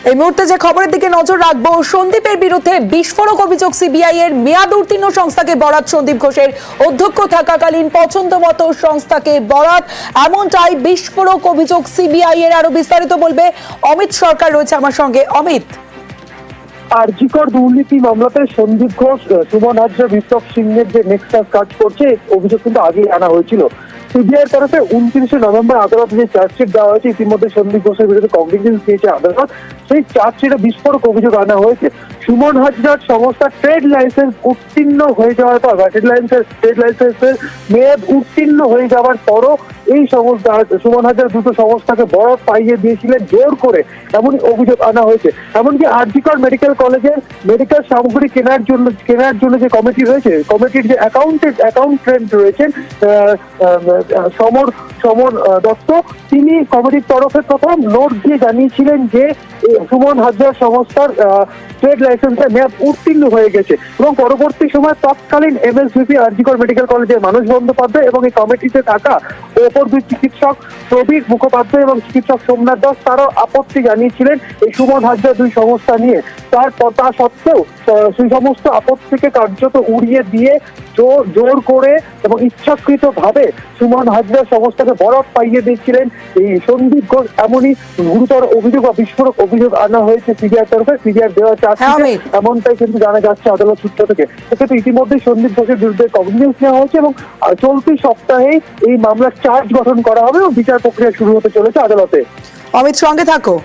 এই মুহূর্তে যে খবরের দিকে নজর রাখবো, সন্দীপের বিরুদ্ধে বিস্ফোরক অভিযোগ সিবিআই এর। মেয়াদ উত্তীর্ণ সংস্থাকে বরাত, সন্দীপ ঘোষের অধ্যক্ষ থাকাকালীন পছন্দ মতো সংস্থাকে বরাত, এমনটাই বিস্ফোরক অভিযোগ সিবিআই এর। আরো বিস্তারিত বলবে অমিত সরকার, রয়েছে আমার সঙ্গে। অমিত, আরজিকর দুর্নীতি মামলাতে সন্দীপ ঘোষ, সুমন হাজরা, বিপ্লব সিংহের যে নেক্সাস কাজ করছে, অভিযোগ কিন্তু আগেই আনা হয়েছিল। সিবিআই তরফে 29শে নভেম্বর আদালতে যে চার্জশিট দেওয়া হয়েছে, ইতিমধ্যে সন্দীপ ঘোষের বিরুদ্ধে কগনিজেন্স দিয়েছে আদালত। সেই চার্জশিটে বিস্ফোরক অভিযোগ আনা হয়েছে। সুমন হাজরার সংস্থা ট্রেড লাইসেন্স উত্তীর্ণ হয়ে যাওয়ার পর, ট্রেড লাইসেন্সের মেয়াদ উত্তীর্ণ হয়ে যাওয়ার পরও এই সংস্থা, সুমন হাজরা দুটো সংস্থাকে বরাত পাইয়ে দিয়েছিলেন জোর করে, এমন অভিযোগ আনা হয়েছে। এমনকি আরজিকর মেডিকেল কলেজের মেডিকেল সামগ্রী কেনার জন্য যে কমিটি রয়েছে, কমিটির যে অ্যাকাউন্টেন্ট রয়েছেন সমর দত্ত, তিনি কমিটির তরফে প্রথম নোট দিয়ে জানিয়েছিলেন যে সুমন হাজরা সংস্থার ট্রেড লাইসেন্সের মেয়াদ উত্তীর্ণ হয়ে গেছে। এবং পরবর্তী সময় তৎকালীন এমএসভিপি আরজিকর মেডিকেল কলেজের মানস বন্দ্যোপাধ্যায় এবং এই কমিটিতে থাকা অপর দুই চিকিৎসক প্রবীর মুখোপাধ্যায় এবং চিকিৎসক সোমনাথ দাস, তারাও আপত্তি জানিয়েছিলেন এই সুমন হাজরা দুই সংস্থা নিয়ে। তা সত্ত্বেও সেই সমস্ত আপত্তিকে কার্যত উড়িয়ে দিয়ে জোর করে এবং ইচ্ছাকৃত ভাবে সুমন হাজরা সংস্থাকে বরাত পাইয়ে দিচ্ছিলেন এই সন্দীপ ঘোষ। এমনই গুরুতর অভিযোগ বা বিস্ফোরক অভিযোগ আনা হয়েছে সিবিআই তরফে। সিবিআই দেওয়া চার্জশিটে এমনটাই কিন্তু জানা যাচ্ছে আদালত সূত্র থেকে। সেক্ষেত্রে ইতিমধ্যে সন্দীপ ঘোষের বিরুদ্ধে কগনিজেন্স নেওয়া হয়েছে এবং চলতি সপ্তাহেই এই মামলার চার্জ গঠন করা হবে এবং বিচার প্রক্রিয়া শুরু হতে চলেছে আদালতে। অমিত, সঙ্গে থাকো।